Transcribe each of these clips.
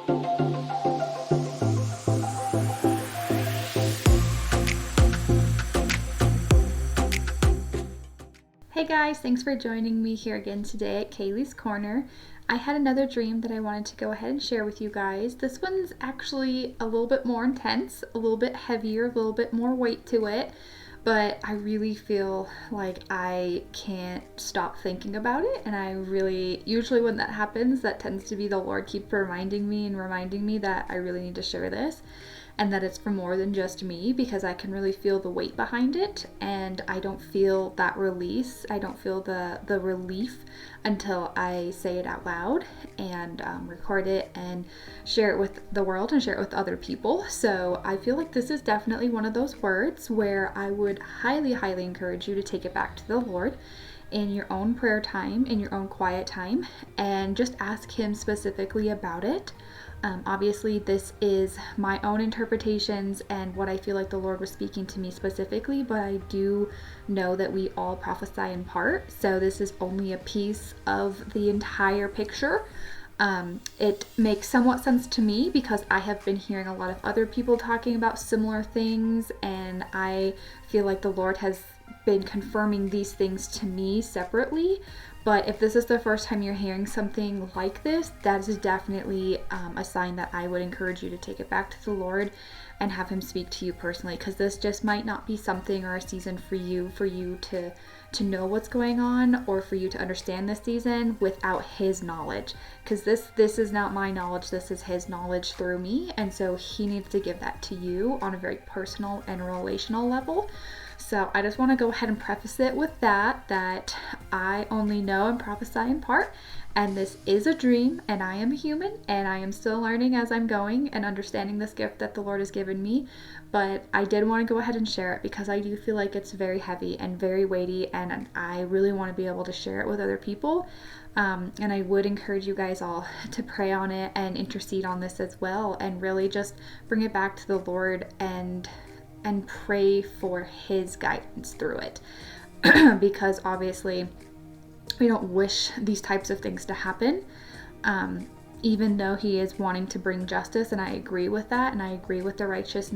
Hey guys, thanks for joining me here again today at Kaylee's Corner. I had another dream that I wanted to go ahead and share with you guys. This one's actually a little bit more intense, a little bit heavier, a little bit more weight to it, but I really feel like I can't stop thinking about it. And usually when that happens, that tends to be the Lord keep reminding me that I really need to share this, and that it's for more than just me, because I can really feel the weight behind it, and I don't feel that release. I don't feel the relief until I say it out loud and record it and share it with the world and share it with other people. So I feel like this is definitely one of those words where I would highly, highly encourage you to take it back to the Lord in your own prayer time, in your own quiet time, and just ask Him specifically about it. Obviously, this is my own interpretations and what I feel like the Lord was speaking to me specifically, but I do know that we all prophesy in part, so this is only a piece of the entire picture. It makes somewhat sense to me because I have been hearing a lot of other people talking about similar things, and I feel like the Lord has been confirming these things to me separately. But if this is the first time you're hearing something like this, that is definitely a sign that I would encourage you to take it back to the Lord and have Him speak to you personally, because this just might not be something or a season for you to know what's going on, or for you to understand this season without His knowledge, because this is not my knowledge, this is His knowledge through me, and so He needs to give that to you on a very personal and relational level. So I just want to go ahead and preface it with that I only know and prophesy in part, and this is a dream, and I am a human, and I am still learning as I'm going and understanding this gift that the Lord has given me. But I did want to go ahead and share it because I do feel like it's very heavy and very weighty, and I really want to be able to share it with other people. And I would encourage you guys all to pray on it and intercede on this as well, and really just bring it back to the Lord and pray for His guidance through it. Because obviously we don't wish these types of things to happen, even though He is wanting to bring justice, and I agree with that, and I agree with the righteous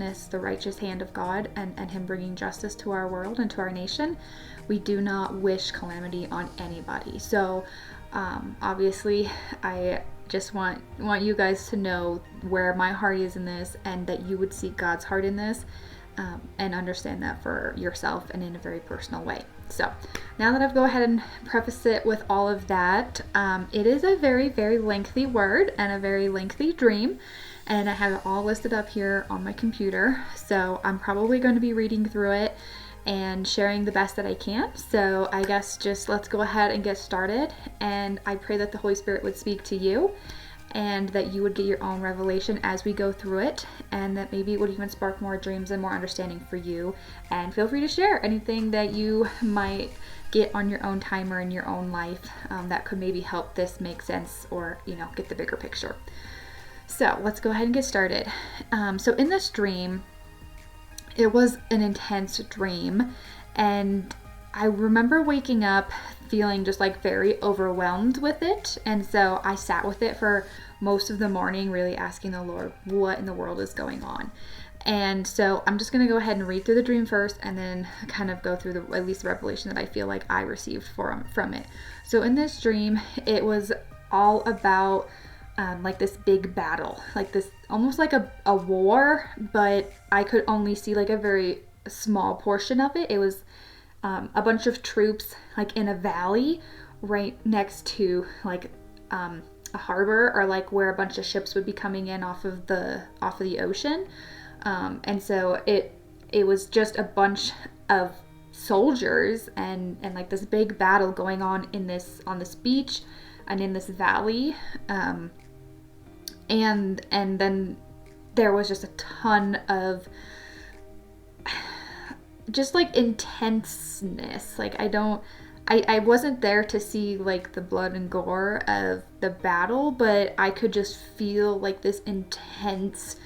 hand of God, and Him bringing justice to our world and to our nation. We do not wish calamity on anybody. So obviously I just want you guys to know where my heart is in this, and that you would see God's heart in this, and understand that for yourself and in a very personal way. So now that I've go ahead and preface it with all of that, it is a very, very lengthy word and a very lengthy dream, and I have it all listed up here on my computer, so I'm probably going to be reading through it and sharing the best that I can. So I guess just let's go ahead and get started, and I pray that the Holy Spirit would speak to you, and that you would get your own revelation as we go through it, and that maybe it would even spark more dreams and more understanding for you. And feel free to share anything that you might get on your own time or in your own life that could maybe help this make sense, or get the bigger picture. So let's go ahead and get started. So in this dream, it was an intense dream, and I remember waking up feeling just like very overwhelmed with it, and so I sat with it for most of the morning, really asking the Lord what in the world is going on. And so I'm just going to go ahead and read through the dream first, and then kind of go through at least the revelation that I feel like I received from it. So in this dream, it was all about like this big battle, like this almost like a war, but I could only see like a very small portion of it. It was a bunch of troops like in a valley right next to like a harbor, or like where a bunch of ships would be coming in off of the ocean, and so it was just a bunch of soldiers and like this big battle going on on this beach and in this valley, and then there was just a ton of just like intenseness. Like I wasn't there to see like the blood and gore of the battle, but I could just feel like this intense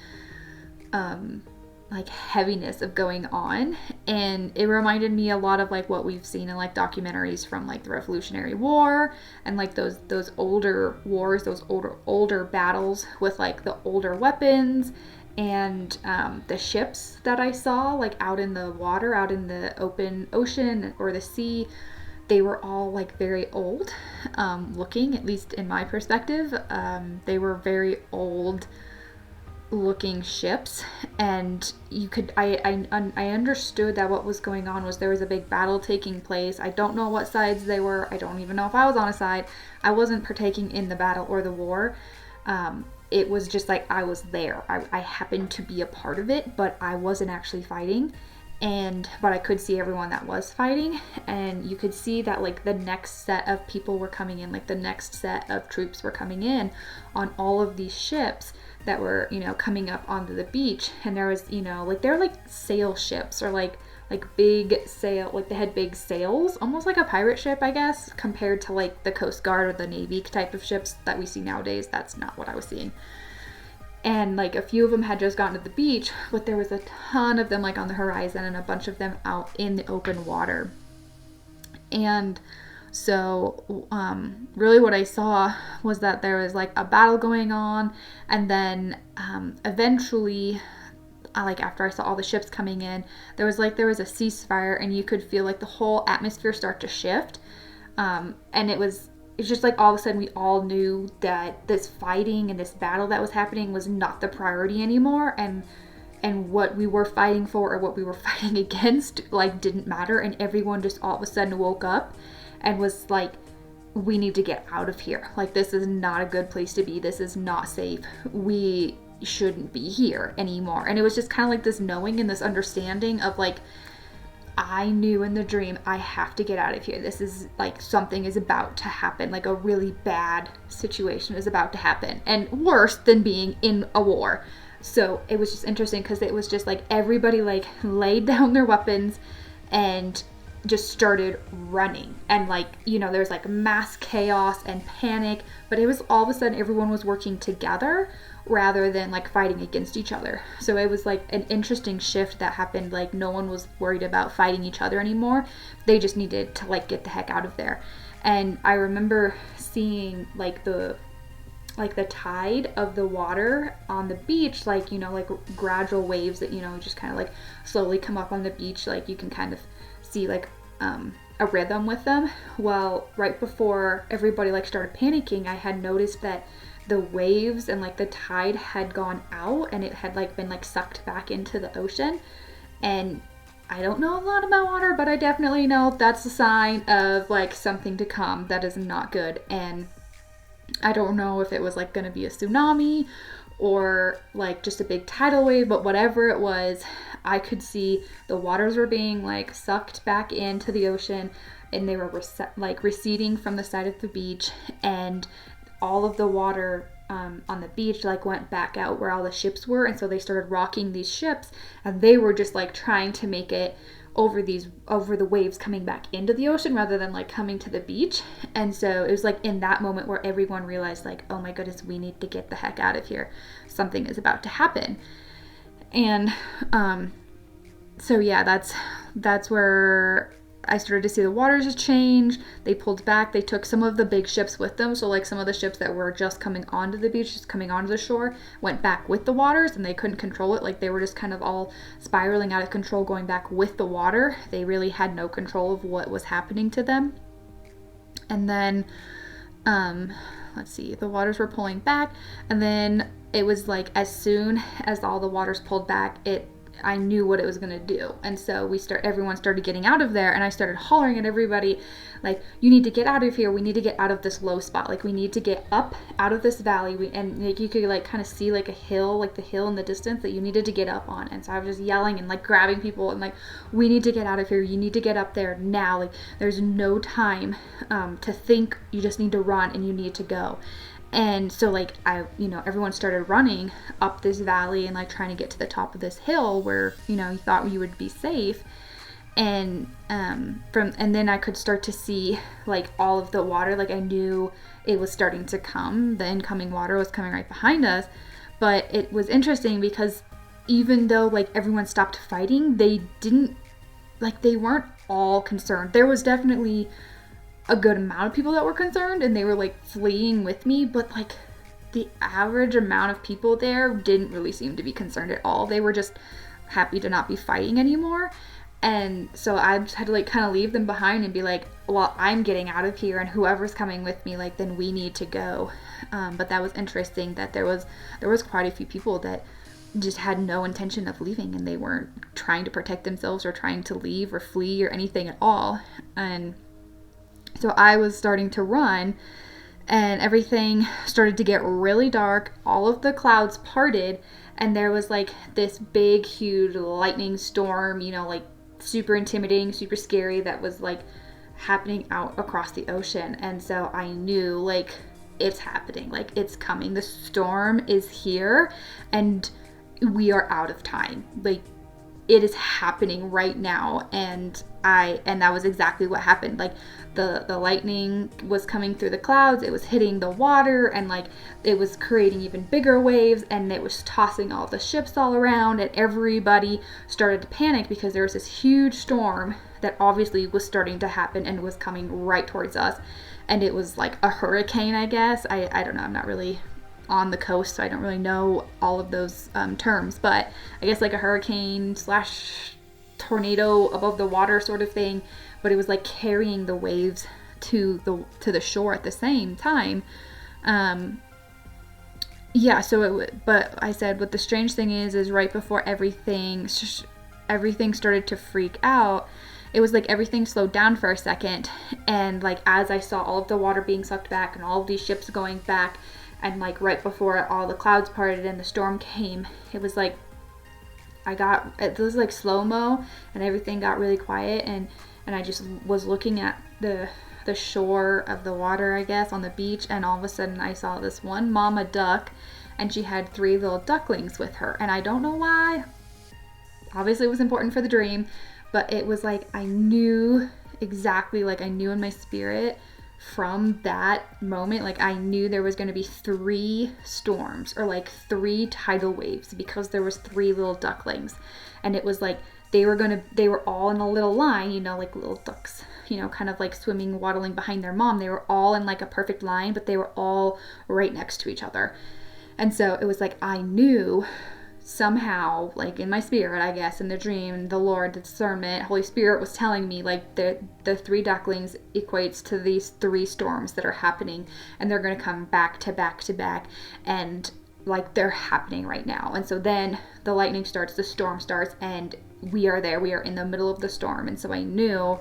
like heaviness of going on, and it reminded me a lot of like what we've seen in like documentaries from like the Revolutionary War and like those older wars, those older battles with like the older weapons, and the ships that I saw like out in the water, out in the open ocean or the sea. They were all like very old looking, at least in my perspective. They were very old looking ships, and you could I understood that what was going on was there was a big battle taking place. I don't know what sides they were. I don't even know if I was on a side. I wasn't partaking in the battle or the war. It was just like I was there. I happened to be a part of it, but I wasn't actually fighting. But I could see everyone that was fighting, and you could see that like the next set of people were coming in, like the next set of troops were coming in on all of these ships that were, coming up onto the beach. And there was, like they're like sail ships, or like big sail, like they had big sails, almost like a pirate ship, I guess, compared to like the Coast Guard or the Navy type of ships that we see nowadays. That's not what I was seeing. And like a few of them had just gotten to the beach, but there was a ton of them like on the horizon, and a bunch of them out in the open water. And so really what I saw was that there was like a battle going on, and then eventually like after I saw all the ships coming in, there was a ceasefire, and you could feel like the whole atmosphere start to shift. And it's just like all of a sudden we all knew that this fighting and this battle that was happening was not the priority anymore, and what we were fighting for or what we were fighting against like didn't matter. And everyone just all of a sudden woke up and was like, we need to get out of here. Like, this is not a good place to be. This is not safe. We shouldn't be here anymore. And it was just kind of like this knowing and this understanding of like, I knew in the dream, I have to get out of here. This is like something is about to happen. Like a really bad situation is about to happen, and worse than being in a war. So it was just interesting because it was just like everybody like laid down their weapons and just started running. And like, there's like mass chaos and panic, but it was all of a sudden everyone was working together rather than like fighting against each other. So it was like an interesting shift that happened. Like no one was worried about fighting each other anymore. They just needed to like get the heck out of there. And I remember seeing like the tide of the water on the beach, like, like gradual waves that, just kind of like slowly come up on the beach. Like you can kind of see like a rhythm with them. Well, right before everybody like started panicking, I had noticed that the waves and like the tide had gone out, and it had like been like sucked back into the ocean. And I don't know a lot about water, but I definitely know that's a sign of like something to come that is not good. And I don't know if it was like going to be a tsunami or like just a big tidal wave, but whatever it was, I could see the waters were being like sucked back into the ocean, and they were receding from the side of the beach, and all of the water on the beach like went back out where all the ships were. And so they started rocking these ships, and they were just like trying to make it over the waves coming back into the ocean rather than like coming to the beach. And so it was like in that moment where everyone realized like, oh my goodness, we need to get the heck out of here. Something is about to happen. And so yeah, that's where I started to see the waters just change. They pulled back. They took some of the big ships with them. So like some of the ships that were just coming onto the beach, just coming onto the shore, went back with the waters, and they couldn't control it. Like they were just kind of all spiraling out of control, going back with the water. They really had no control of what was happening to them. And then, let's see, the waters were pulling back. And then it was like as soon as all the waters pulled back, I knew what it was going to do. And so everyone started getting out of there, and I started hollering at everybody like, you need to get out of here. We need to get out of this low spot. Like we need to get up out of this valley. And like you could like kind of see like a hill, like the hill in the distance that you needed to get up on. And so I was just yelling and like grabbing people and like, we need to get out of here. You need to get up there now. Like there's no time to think. You just need to run, and you need to go. And so like everyone started running up this valley and like trying to get to the top of this hill where, you thought you would be safe. And then I could start to see like all of the water. Like I knew it was starting to come. The incoming water was coming right behind us. But it was interesting because even though like everyone stopped fighting, they weren't all concerned. There was definitely a good amount of people that were concerned, and they were like fleeing with me, but like the average amount of people there didn't really seem to be concerned at all. They were just happy to not be fighting anymore. And so I just had to like kind of leave them behind and be like, well, I'm getting out of here, and whoever's coming with me, like, then we need to go. But that was interesting that there was quite a few people that just had no intention of leaving, and they weren't trying to protect themselves or trying to leave or flee or anything at all. And so I was starting to run, and everything started to get really dark. All of the clouds parted, and there was like this big, huge lightning storm, you know, like super intimidating, super scary, that was like happening out across the ocean. And so I knew, like, it's happening, like it's coming. The storm is here, and we are out of time. Like, it is happening right now. And that was exactly what happened. Like the lightning was coming through the clouds, it was hitting the water, and like it was creating even bigger waves, and it was tossing all the ships all around, and everybody started to panic because there was this huge storm that obviously was starting to happen and was coming right towards us. And it was like a hurricane, I guess. I don't know, I'm not really on the coast, so I don't really know all of those terms, but I guess like a hurricane / tornado above the water sort of thing. But it was like carrying the waves to the shore at the same time. But I said, what the strange thing is right before everything started to freak out, it was like everything slowed down for a second. And like as I saw all of the water being sucked back and all of these ships going back, and like right before all the clouds parted and the storm came, it was like it was like slow-mo, and everything got really quiet, and I just was looking at the shore of the water, I guess, on the beach, and all of a sudden I saw this one mama duck, and she had 3 little ducklings with her. And I don't know why. Obviously it was important for the dream, but it was like I knew exactly, like I knew in my spirit from that moment, like I knew there was going to be 3 storms, or like 3 tidal waves, because there was 3 little ducklings. And it was like they were all in a little line, you know, like little ducks, you know, kind of like swimming, waddling behind their mom. They were all in like a perfect line, but they were all right next to each other. And so it was like I knew somehow, like in my spirit, I guess, in the dream, the Lord, the discernment, Holy Spirit was telling me like the 3 ducklings equates to these 3 storms that are happening, and they're going to come back to back to back, and like they're happening right now. And so then the lightning starts, the storm starts, and we are in the middle of the storm. And so I knew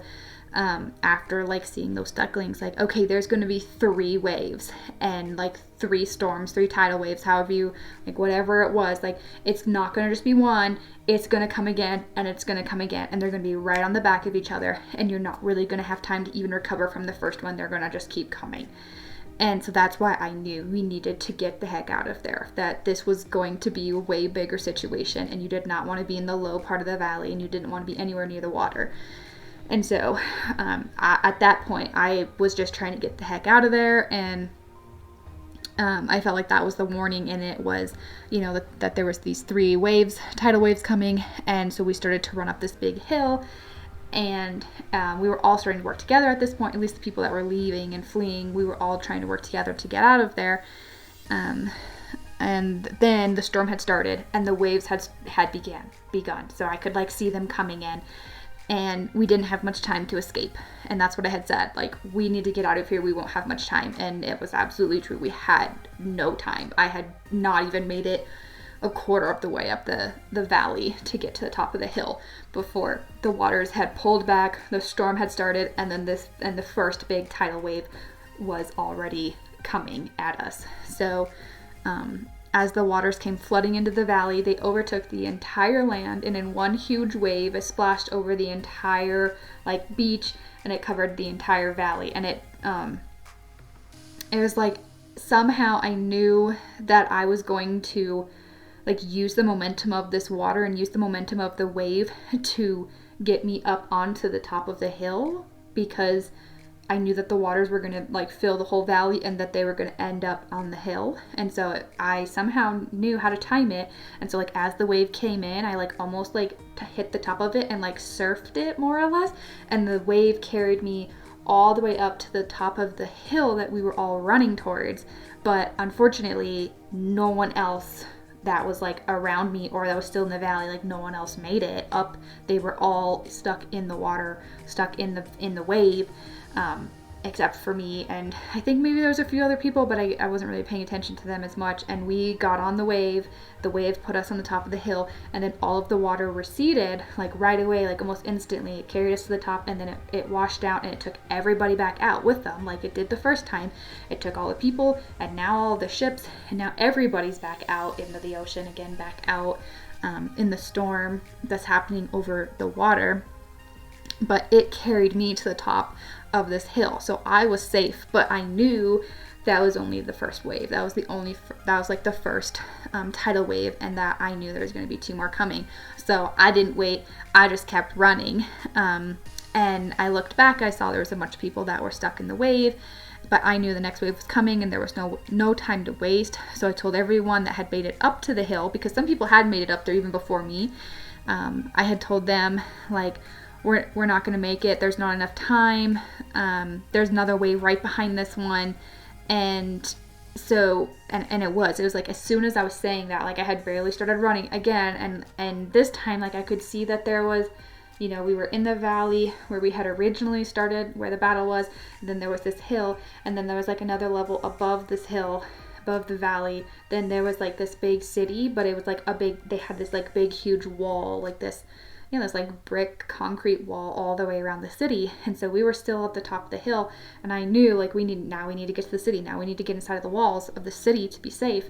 after like seeing those ducklings, like, okay, there's going to be 3 waves, and like 3 storms, 3 tidal waves, however you, like whatever it was, like it's not going to just be one, it's going to come again, and it's going to come again, and they're going to be right on the back of each other, and you're not really going to have time to even recover from the first one. They're going to just keep coming. And so that's why I knew we needed to get the heck out of there, that this was going to be a way bigger situation, and you did not want to be in the low part of the valley, and you didn't want to be anywhere near the water. And so at that point, I was just trying to get the heck out of there. And I felt like that was the warning. And it was, you know, that there was these 3 waves, tidal waves coming. And so we started to run up this big hill. And we were all starting to work together at this point. At least the people that were leaving and fleeing, we were all trying to work together to get out of there. And then the storm had started, and the waves had begun. So I could like see them coming in. And we didn't have much time to escape. And that's what I had said. Like, we need to get out of here. We won't have much time. And it was absolutely true. We had no time. I had not even made it a quarter of the way up the valley to get to the top of the hill before the waters had pulled back, the storm had started, and then the first big tidal wave was already coming at us. So, as the waters came flooding into the valley, they overtook the entire land, and in one huge wave, it splashed over the entire like beach, and it covered the entire valley. And it was like somehow I knew that I was going to like use the momentum of this water and use the momentum of the wave to get me up onto the top of the hill, because I knew that the waters were going to like fill the whole valley and that they were going to end up on the hill. And so I somehow knew how to time it. And so like as the wave came in, I like almost like hit the top of it and like surfed it more or less. And the wave carried me all the way up to the top of the hill that we were all running towards. But unfortunately, no one else that was like around me or that was still in the valley, like no one else made it up. They were all stuck in the water, stuck in the wave, except for me. And I think maybe there was a few other people, but I wasn't really paying attention to them as much. And we got on the wave put us on the top of the hill, and then all of the water receded like right away, like almost instantly. It carried us to the top, and then it washed out, and it took everybody back out with them like it did the first time. It took all the people and now all the ships, and now everybody's back out into the ocean again, back out in the storm that's happening over the water. But it carried me to the top of this hill, so I was safe. But I knew that was only the first wave. That was like the first tidal wave, and that I knew there was going to be 2 more coming. So I didn't wait. I just kept running. And I looked back. I saw there was a bunch of people that were stuck in the wave, but I knew the next wave was coming, and there was no time to waste. So I told everyone that had made it up to the hill, because some people had made it up there even before me. I had told them like, we're not going to make it. There's not enough time. There's another wave right behind this one. And so, and it was like, as soon as I was saying that, like I had barely started running again. And this time, like I could see that there was, we were in the valley where we had originally started, where the battle was. And then there was this hill, and then there was like another level above this hill, above the valley. Then there was like this big city, but it was like they had this like big, huge wall, like this, this like brick concrete wall all the way around the city. And so we were still at the top of the hill, and I knew like we need to get to the city. Now we need to get inside of the walls of the city to be safe.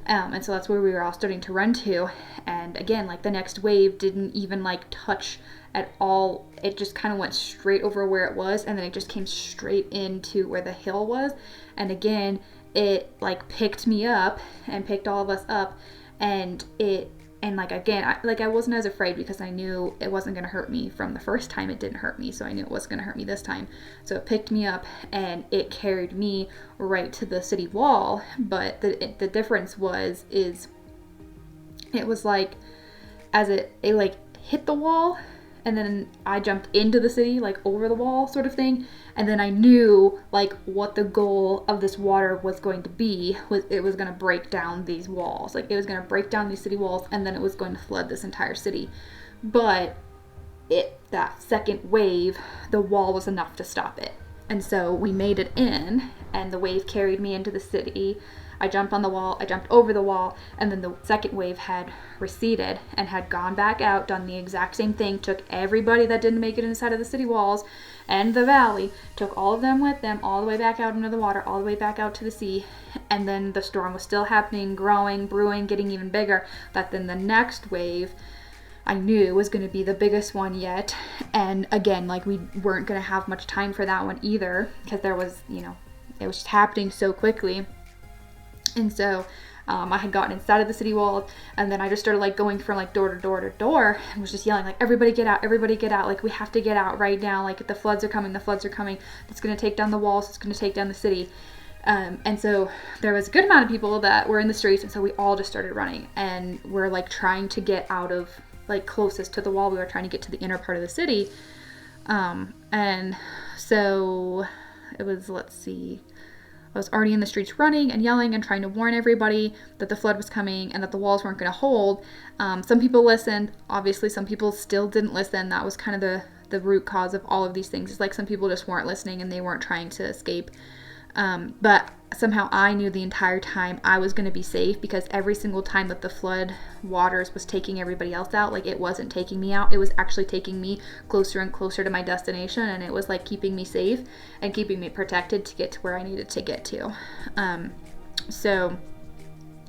And so that's where we were all starting to run to. And again, like the next wave didn't even like touch at all. It just kind of went straight over where it was, and then it just came straight into where the hill was. And again, it like picked me up and picked all of us up, and like again, I wasn't as afraid because I knew it wasn't going to hurt me from the first time. It didn't hurt me, so I knew it wasn't going to hurt me this time. So it picked me up and it carried me right to the city wall. But the difference is it was like, as it like hit the wall, and then I jumped into the city, like over the wall sort of thing. And then I knew like what the goal of this water was going to be, was it was going to break down these walls. Like it was going to break down these city walls, and then it was going to flood this entire city. But that second wave, the wall was enough to stop it. And so we made it in, and the wave carried me into the city. I jumped on the wall, I jumped over the wall, and then the second wave had receded and had gone back out, done the exact same thing, took everybody that didn't make it inside of the city walls and the valley, took all of them with them all the way back out into the water, all the way back out to the sea. And then the storm was still happening, growing, brewing, getting even bigger. That then the next wave, I knew was going to be the biggest one yet. And again, like we weren't going to have much time for that one either, because there was, it was just happening so quickly. And so I had gotten inside of the city wall, and then I just started like going from like door to door to door, and was just yelling like, everybody get out, like we have to get out right now, like the floods are coming, it's going to take down the walls, it's going to take down the city. And so there was a good amount of people that were in the streets, and so we all just started running, and we're like trying to get out of like closest to the wall. We were trying to get to the inner part of the city. And so it was, I was already in the streets running and yelling and trying to warn everybody that the flood was coming and that the walls weren't going to hold. Some people listened. Obviously, some people still didn't listen. That was kind of the root cause of all of these things. It's like some people just weren't listening and they weren't trying to escape. But somehow I knew the entire time I was going to be safe, because every single time that the flood waters was taking everybody else out, like it wasn't taking me out, it was actually taking me closer and closer to my destination, and it was like keeping me safe and keeping me protected to get to where I needed to get to. So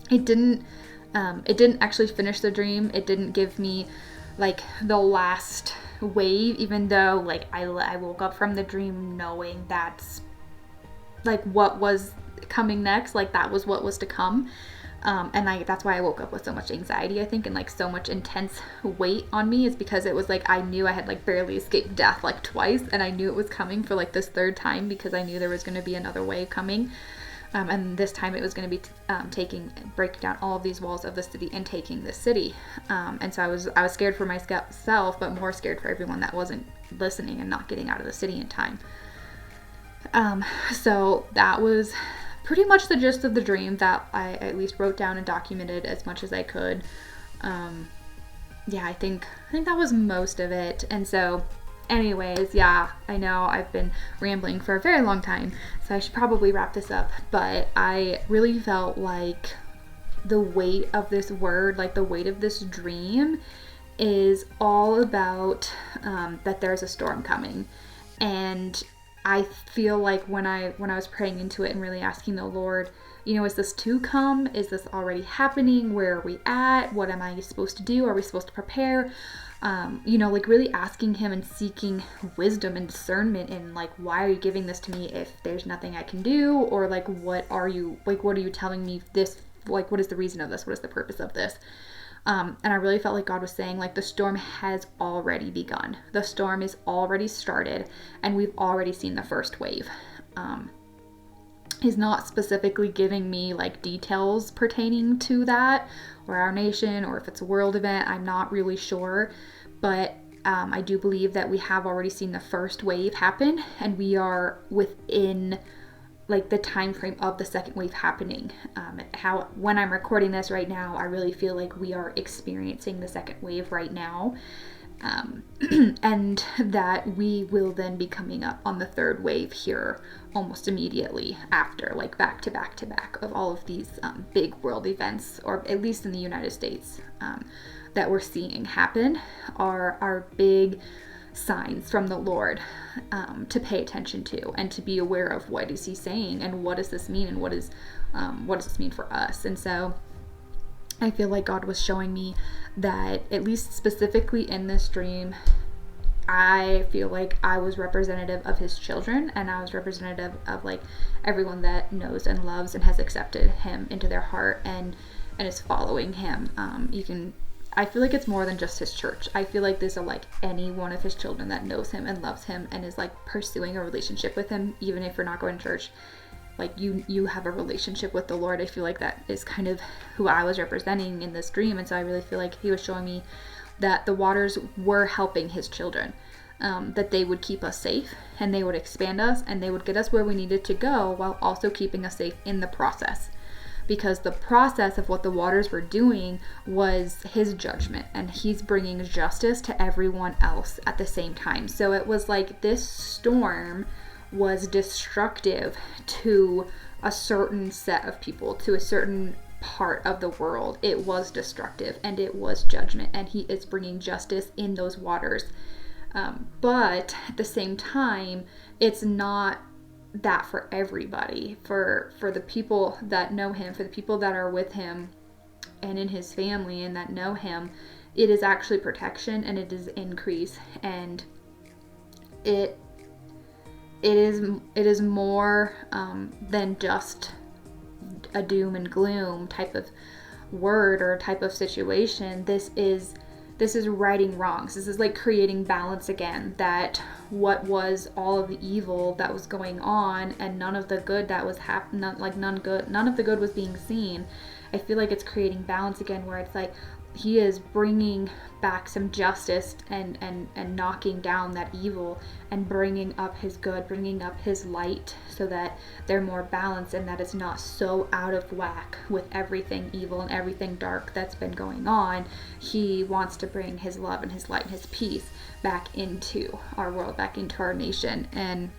it didn't actually finish the dream. It didn't give me like the last wave, even though like I woke up from the dream knowing that's like what was coming next, like that was what was to come. And that's why I woke up with so much anxiety, I think, and like so much intense weight on me, is because it was like I knew I had like barely escaped death like twice, and I knew it was coming for like this third time, because I knew there was going to be another wave coming. And this time it was going to be breaking down all of these walls of the city and taking the city. And so I was scared for myself, but more scared for everyone that wasn't listening and not getting out of the city in time. So that was pretty much the gist of the dream that I at least wrote down and documented as much as I could. Yeah, I think that was most of it. And so anyways, yeah, I know I've been rambling for a very long time, so I should probably wrap this up. But I really felt like the weight of this word, like the weight of this dream, is all about that there's a storm coming. And I feel like when I was praying into it and really asking the Lord, is this to come? Is this already happening? Where are we at? What am I supposed to do? Are we supposed to prepare? Like really asking him and seeking wisdom and discernment, and like, why are you giving this to me if there's nothing I can do? Or like, what are you telling me this, like, what is the reason of this? What is the purpose of this? And I really felt like God was saying, like, the storm has already begun. The storm is already started, and we've already seen the first wave. He's not specifically giving me like details pertaining to that or our nation, or if it's a world event. I'm not really sure, but I do believe that we have already seen the first wave happen, and we are within like the time frame of the second wave happening. When I'm recording this right now, I really feel like we are experiencing the second wave right now. And that we will then be coming up on the third wave here almost immediately after, like back to back to back of all of these big world events, or at least in the United States, that we're seeing happen are big signs from the Lord to pay attention to and to be aware of. What is he saying, and what does this mean, and what does this mean for us? And so I feel like God was showing me that, at least specifically in this dream, I feel like I was representative of his children, and I was representative of like everyone that knows and loves and has accepted him into their heart and is following him. I feel like it's more than just his church. I feel like these are like any one of his children that knows him and loves him and is like pursuing a relationship with him, even if you're not going to church. Like you have a relationship with the Lord. I feel like that is kind of who I was representing in this dream. And so I really feel like he was showing me that the waters were helping his children, that they would keep us safe, and they would expand us, and they would get us where we needed to go, while also keeping us safe in the process. Because the process of what the waters were doing was his judgment, and he's bringing justice to everyone else at the same time. So it was like this storm was destructive to a certain set of people, to a certain part of the world. It was destructive, and it was judgment, and he is bringing justice in those waters. But at the same time, it's not that for everybody. For the people that know him, for the people that are with him and in his family and that know him, it is actually protection, and it is increase, and it is more than just a doom and gloom type of word or type of situation. This is righting wrongs. This is like creating balance again, that what was all of the evil that was going on and none of the good that was happening, none of the good was being seen. I feel like it's creating balance again, where it's like he is bringing back some justice and knocking down that evil and bringing up his good, bringing up his light, so that they're more balanced, and that it's not so out of whack with everything evil and everything dark that's been going on. He wants to bring his love and his light and his peace back into our world, back into our nation. And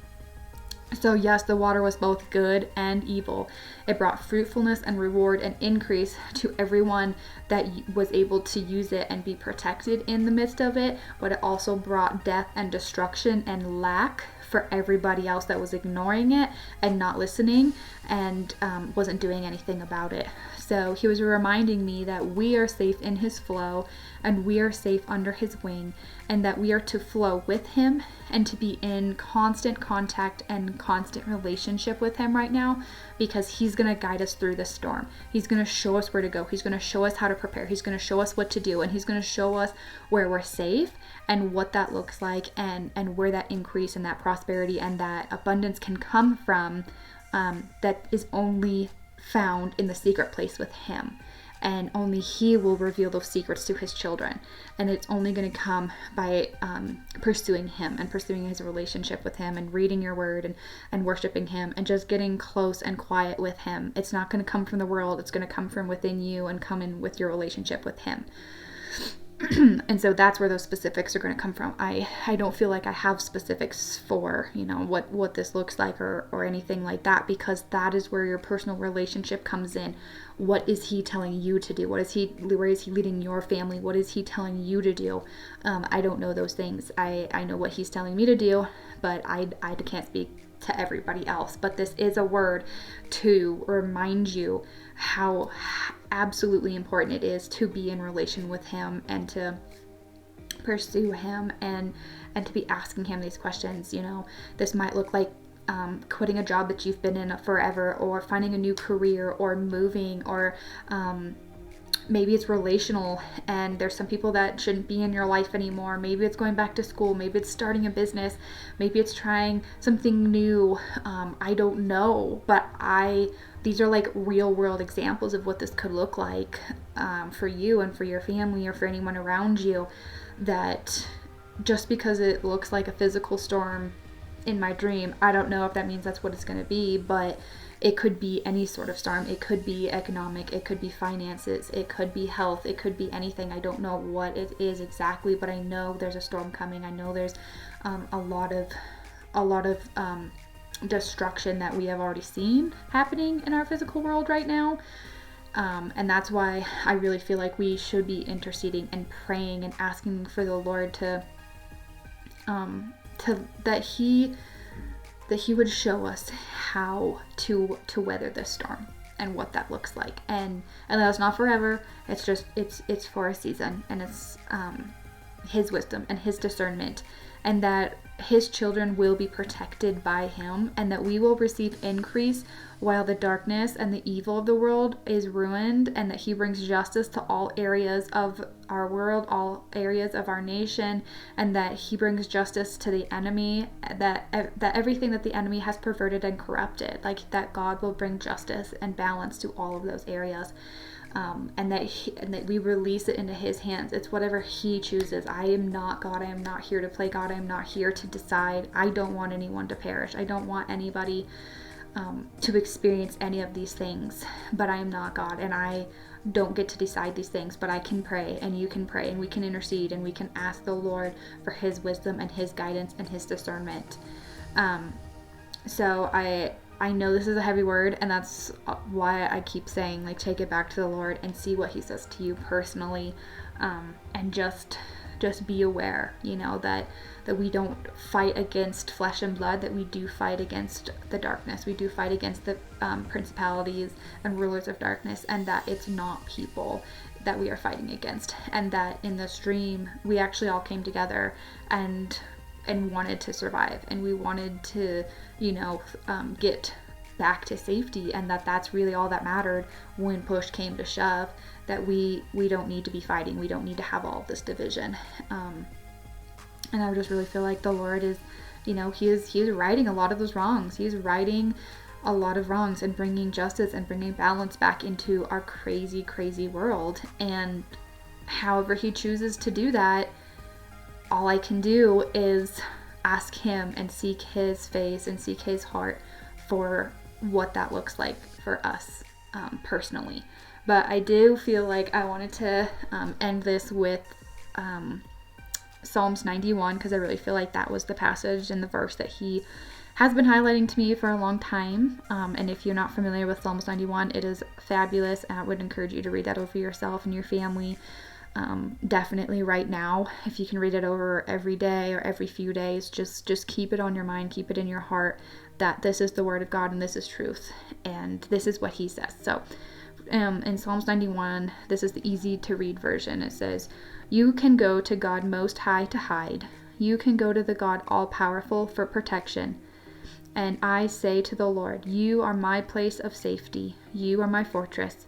so yes, the water was both good and evil. It brought fruitfulness and reward and increase to everyone that was able to use it and be protected in the midst of it, but it also brought death and destruction and lack for everybody else that was ignoring it and not listening and wasn't doing anything about it. So he was reminding me that we are safe in his flow and we are safe under his wing, and that we are to flow with him and to be in constant contact and constant relationship with him right now, because he's going to guide us through this storm. He's going to show us where to go. He's going to show us how to prepare. He's going to show us what to do, and he's going to show us where we're safe and what that looks like, and where that increase and that prosperity and that abundance can come from, that is only found in the secret place with him. And only he will reveal those secrets to his children. And it's only going to come by pursuing him and pursuing his relationship with him and reading your word and worshiping him and just getting close and quiet with him. It's not going to come from the world. It's going to come from within you and come in with your relationship with him. And so that's where those specifics are going to come from. I don't feel like I have specifics for, what this looks like or anything like that, because that is where your personal relationship comes in. What is he telling you to do? Where is he leading your family? What is he telling you to do? I don't know those things. I know what he's telling me to do, but I can't speak to everybody else. But this is a word to remind you how absolutely important it is to be in relation with him and to pursue him and to be asking him these questions. This might look like quitting a job that you've been in forever, or finding a new career, or moving, or maybe it's relational and there's some people that shouldn't be in your life anymore. Maybe it's going back to school. Maybe it's starting a business. Maybe it's trying something new. I don't know, but these are like real world examples of what this could look like for you and for your family or for anyone around you. That just because it looks like a physical storm in my dream, I don't know if that means that's what it's going to be, but it could be any sort of storm. It could be economic, it could be finances, it could be health, it could be anything. I don't know what it is exactly, but I know there's a storm coming. I know there's a lot of destruction that we have already seen happening in our physical world right now. And that's why I really feel like we should be interceding and praying and asking for the Lord that he would show us how to weather this storm and what that looks like, and that's not forever. It's just it's for a season, and it's his wisdom and his discernment, and that his children will be protected by him, and that we will receive increase while the darkness and the evil of the world is ruined, and that he brings justice to all areas of our world, all areas of our nation, and that he brings justice to the enemy, that everything that the enemy has perverted and corrupted, like that God will bring justice and balance to all of those areas. And that we release it into his hands. It's whatever he chooses. I am not God. I am not here to play God. I am not here to decide. I don't want anyone to perish. I don't want anybody to experience any of these things, but I am not God, and I don't get to decide these things, but I can pray, and you can pray, and we can intercede, and we can ask the Lord for his wisdom and his guidance and his discernment. So I know this is a heavy word, and that's why I keep saying, like, take it back to the Lord and see what he says to you personally, and just be aware, that we don't fight against flesh and blood, that we do fight against the darkness. We do fight against the principalities and rulers of darkness, and that it's not people that we are fighting against, and that in this dream we actually all came together and wanted to survive, and we wanted to get back to safety, and that's really all that mattered when push came to shove, that we don't need to be fighting. We don't need to have all of this division. And I just really feel like the Lord is, he is righting a lot of those wrongs. He's righting a lot of wrongs and bringing justice and bringing balance back into our crazy, crazy world. And however he chooses to do that, all I can do is ask him and seek his face and seek his heart for what that looks like for us personally. But I do feel like I wanted to end this with Psalms 91, because I really feel like that was the passage and the verse that he has been highlighting to me for a long time. And if you're not familiar with Psalms 91, it is fabulous, and I would encourage you to read that over yourself and your family. Definitely right now, if you can read it over every day or every few days, just keep it on your mind, keep it in your heart, that this is the word of God and this is truth and this is what he says. So In Psalms 91, this is the easy to read version. It says, "You can go to God Most High to hide. You can go to the God All-Powerful for protection. And I say to the Lord, you are my place of safety. You are my fortress.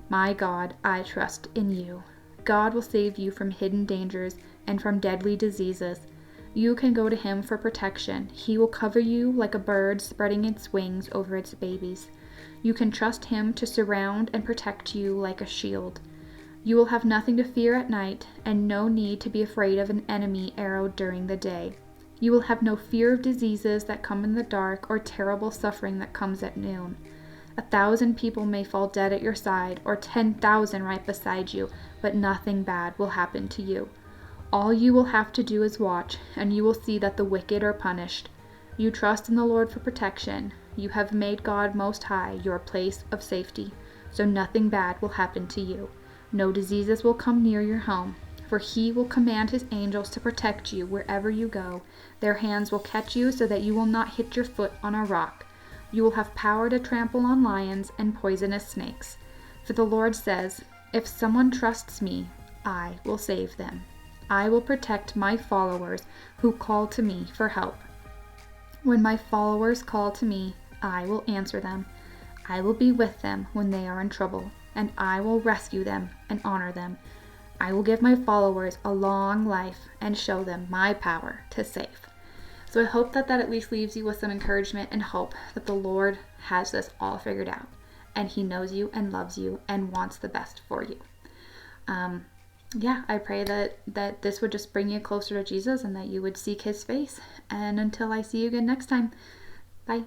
My God, I trust in you. God will save you from hidden dangers and from deadly diseases. You can go to him for protection. He will cover you like a bird spreading its wings over its babies. You can trust him to surround and protect you like a shield. You will have nothing to fear at night and no need to be afraid of an enemy arrow during the day. You will have no fear of diseases that come in the dark or terrible suffering that comes at noon. 1,000 people may fall dead at your side or 10,000 right beside you, but nothing bad will happen to you. All you will have to do is watch, and you will see that the wicked are punished. You trust in the Lord for protection. You have made God Most High your place of safety, so nothing bad will happen to you. No diseases will come near your home, for he will command his angels to protect you wherever you go. Their hands will catch you so that you will not hit your foot on a rock. You will have power to trample on lions and poisonous snakes. For the Lord says, if someone trusts me, I will save them. I will protect my followers who call to me for help. When my followers call to me, I will answer them. I will be with them when they are in trouble, and I will rescue them and honor them. I will give my followers a long life and show them my power to save." So I hope that at least leaves you with some encouragement and hope that the Lord has this all figured out, and he knows you and loves you and wants the best for you. I pray that this would just bring you closer to Jesus and that you would seek his face. And until I see you again next time, bye.